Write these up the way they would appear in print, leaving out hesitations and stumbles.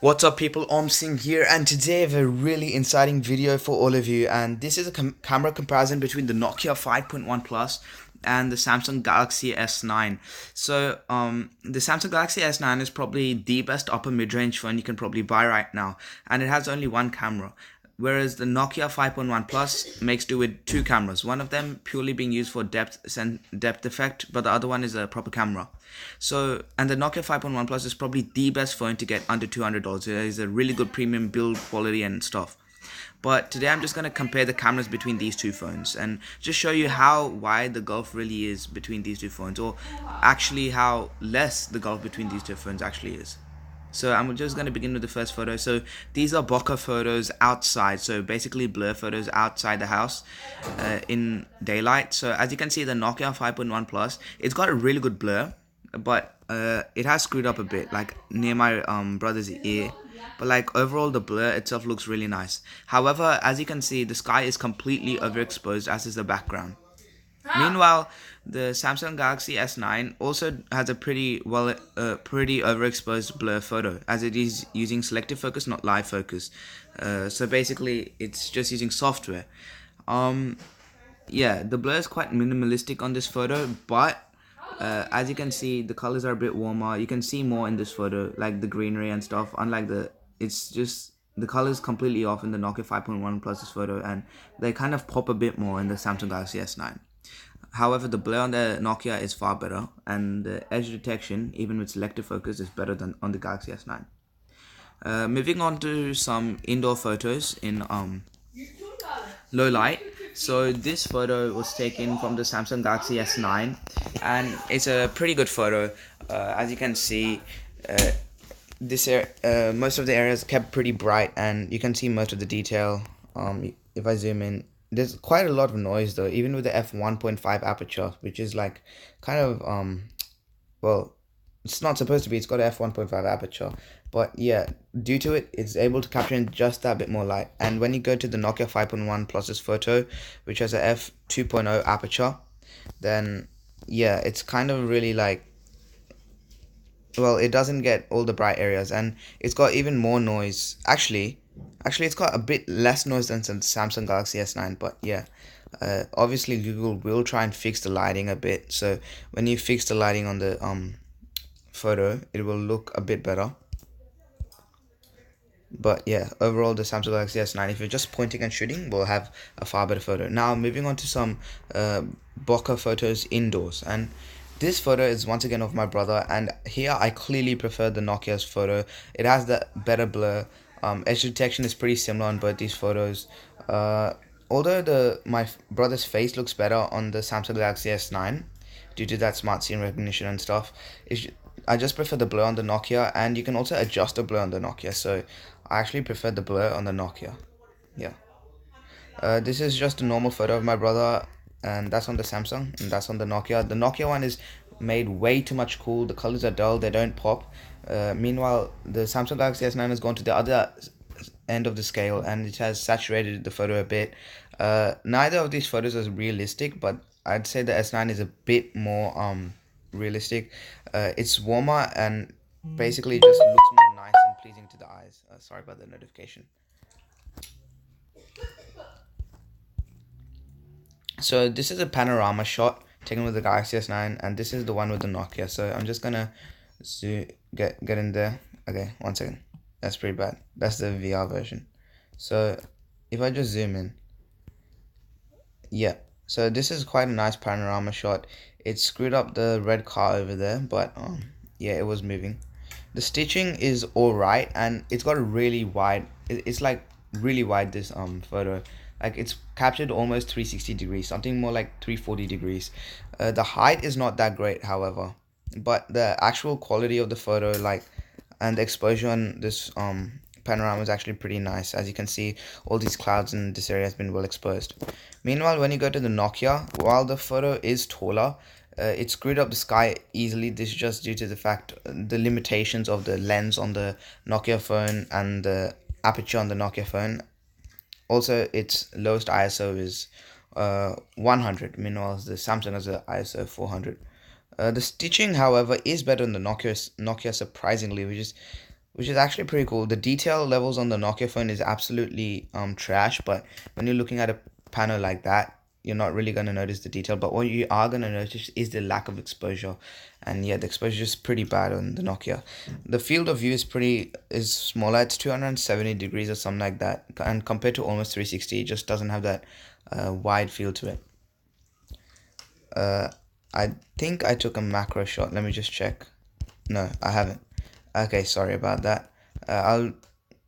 What's up people, Singh here, and today I have a really exciting video for all of you, and this is a camera comparison between the Nokia 5.1 Plus and the Samsung Galaxy S9. The Samsung Galaxy S9 is probably the best upper mid-range phone you can probably buy right now, and it has only one camera. Whereas the Nokia 5.1 Plus makes do with two cameras, one of them purely being used for depth effect, but the other one is a proper camera. And the Nokia 5.1 Plus is probably the best phone to get under $200. It is a really good premium build quality and stuff. But today I'm just going to compare the cameras between these two phones and just show you how wide the gulf really is between these two phones, or actually how less the gulf between these two phones actually is. So I'm just going to begin with the first photo. So these are bokeh photos outside, so basically blur photos outside the house in daylight. So as you can see, the Nokia 5.1 Plus, it's got a really good blur, but it has screwed up a bit, like near my brother's ear. But like overall, the blur itself looks really nice. However, as you can see, the sky is completely overexposed, as is the background. Meanwhile, the Samsung Galaxy S9 also has a pretty overexposed blur photo, as it is using selective focus, not live focus. So basically, it's just using software. Um, yeah, the blur is quite minimalistic on this photo, but as you can see, the colors are a bit warmer. You can see more in this photo, like the greenery and stuff. Unlike it's just the colors completely off in the Nokia 5.1 Plus's photo, and they kind of pop a bit more in the Samsung Galaxy S9. However, the blur on the Nokia is far better, and the edge detection, even with selective focus, is better than on the Galaxy S9. Moving on to some indoor photos in low light. So this photo was taken from the Samsung Galaxy S9, and it's a pretty good photo. As you can see, uh, most of the areas kept pretty bright, and you can see most of the detail. If I zoom in, there's quite a lot of noise though, even with the f1.5 aperture, which is like kind of well, it's not supposed to be. It's got a f1.5 aperture, but yeah, due to it, it's able to capture in just that bit more light. And when you go to the Nokia 5.1 Plus's photo, which has a f2.0 aperture, then yeah, it's kind of really like, well, it doesn't get all the bright areas, and it's got even more noise. Actually, it's got a bit less noise than the Samsung Galaxy S9, but yeah. Obviously, Google will try and fix the lighting a bit. So when you fix the lighting on the photo, it will look a bit better. But yeah, overall, the Samsung Galaxy S9, if you're just pointing and shooting, will have a far better photo. Now, moving on to some bokeh photos indoors. And this photo is once again of my brother. And here, I clearly prefer the Nokia's photo. It has the better blur. Edge detection is pretty similar on both these photos. Although my brother's face looks better on the Samsung Galaxy S9 due to that smart scene recognition and stuff, I just prefer the blur on the Nokia, and you can also adjust the blur on the Nokia. So I actually prefer the blur on the Nokia. Yeah. This is just a normal photo of my brother, and that's on the Samsung, and that's on the Nokia. The Nokia one is made way too much cool. The colors are dull, they don't pop. Meanwhile, the Samsung Galaxy S9 has gone to the other end of the scale, and it has saturated the photo a bit. Neither of these photos is realistic, but I'd say the S9 is a bit more realistic. It's warmer and basically just looks more nice and pleasing to the eyes. Sorry about the notification. So this is a panorama shot taken with the Galaxy S9, and this is the one with the Nokia. So I'm just gonna get in there. Okay, 1 second. That's pretty bad. That's the VR version. So if I just zoom in, yeah. So this is quite a nice panorama shot. It screwed up the red car over there, but yeah, it was moving. The stitching is all right, and it's got a really wide. It's like really wide, this photo. Like it's captured almost 360 degrees, something more like 340 degrees. The height is not that great, however, but the actual quality of the photo, like, and the exposure on this panorama is actually pretty nice. As you can see, all these clouds in this area has been well exposed. Meanwhile, when you go to the Nokia, while the photo is taller, it screwed up the sky easily. This is just due to the fact, the limitations of the lens on the Nokia phone and the aperture on the Nokia phone. Also, its lowest ISO is 100. Meanwhile, the Samsung has a ISO 400. The stitching, however, is better than the Nokia surprisingly, which is which is actually pretty cool. The detail levels on the Nokia phone is absolutely trash, but when you're looking at a panel like that, you're not really gonna notice the detail. But what you are gonna notice is the lack of exposure, and yeah, the exposure is pretty bad on the Nokia. The field of view is smaller. It's 270 degrees or something like that, and compared to almost 360, it just doesn't have that wide field to it. I think I took a macro shot. Let me just check. No, I haven't. Okay, sorry about that. I'll.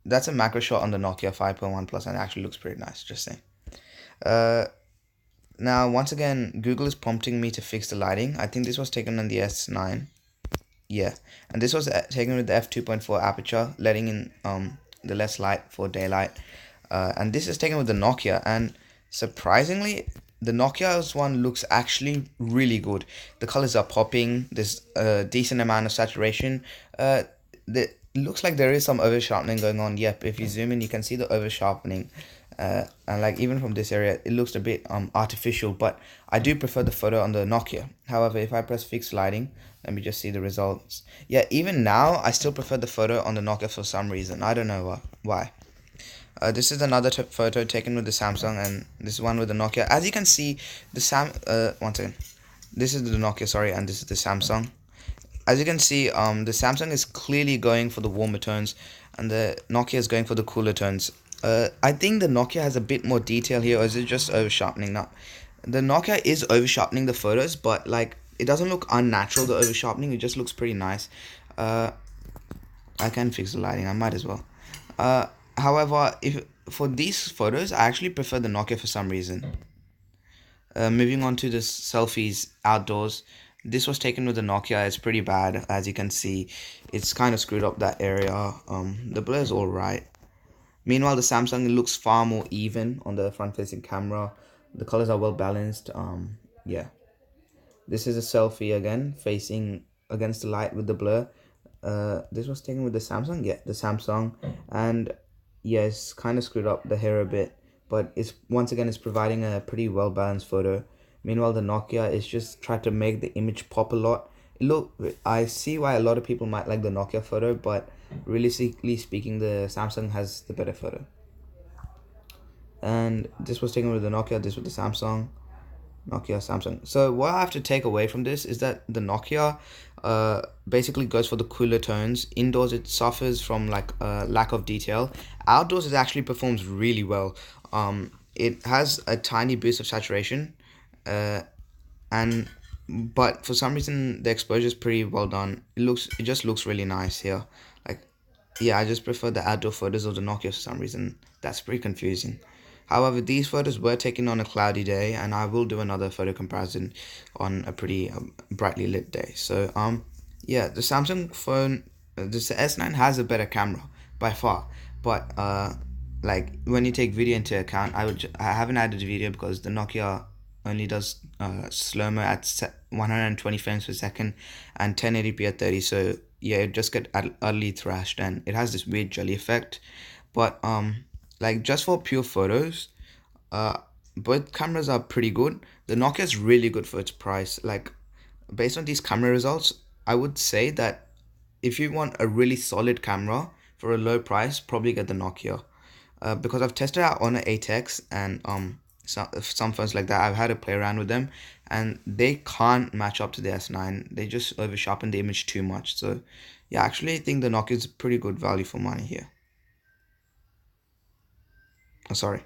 That's a macro shot on the Nokia 5.1 Plus, and it actually looks pretty nice. Just saying. Uh, Now once again, Google is prompting me to fix the lighting. I think this was taken on the S9. Yeah, and this was taken with the f2.4 aperture, letting in the less light for daylight. And this is taken with the Nokia, and surprisingly, the Nokia's one looks actually really good. The colors are popping. There's a decent amount of saturation. It looks like there is some over sharpening going on. Yep, if you zoom in, you can see the over sharpening. And like even from this area, it looks a bit artificial. But I do prefer the photo on the Nokia. However, if I press fixed lighting, let me just see the results. Yeah, even now, I still prefer the photo on the Nokia for some reason. I don't know why. This is another photo taken with the Samsung, and this is one with the Nokia. As you can see, one second. This is the Nokia, sorry, and this is the Samsung. As you can see, the Samsung is clearly going for the warmer tones, and the Nokia is going for the cooler tones. I think the Nokia has a bit more detail here, or is it just over sharpening? Now, the Nokia is over sharpening the photos, but like it doesn't look unnatural. The over sharpening, it just looks pretty nice. Uh, I can fix the lighting. I might as well. However, if for these photos, I actually prefer the Nokia for some reason. Moving on to the selfies outdoors. This was taken with the Nokia. It's pretty bad, as you can see. It's kind of screwed up that area. The blur is all right. Meanwhile, the Samsung looks far more even on the front-facing camera. The colors are well balanced. Yeah. This is a selfie again, facing against the light with the blur. This was taken with the Samsung. Yeah, the Samsung, and yes, kind of screwed up the hair a bit, but it's once again it's providing a pretty well balanced photo. Meanwhile, the Nokia is just tried to make the image pop a lot. Look, I see why a lot of people might like the Nokia photo, but realistically speaking, the Samsung has the better photo. And this was taken with the Nokia. This with the Samsung. Nokia, Samsung. So what I have to take away from this is that the Nokia basically goes for the cooler tones. Indoors it suffers from like lack of detail. Outdoors it actually performs really well. It has a tiny boost of saturation, and but for some reason the exposure is pretty well done. It just looks really nice here. Like yeah, I just prefer the outdoor photos of the Nokia for some reason. That's pretty confusing. However, these photos were taken on a cloudy day, and I will do another photo comparison on a pretty brightly lit day. So, yeah, the Samsung phone, this S9 has a better camera by far, but like when you take video into account, I haven't added a video because the Nokia only does slow-mo at 120 frames per second and 1080p at 30. So yeah, it just get utterly thrashed, and it has this weird jelly effect. But like just for pure photos, uh both cameras are pretty good. The Nokia is really good for its price. Like based on these camera results, I would say that if you want a really solid camera for a low price, probably get the Nokia. Because I've tested out Honor 8X and some phones like that. I've had to play around with them, and they can't match up to the S9. They just over sharpen the image too much. So yeah, I actually think the Nokia is pretty good value for money here. Oh, sorry.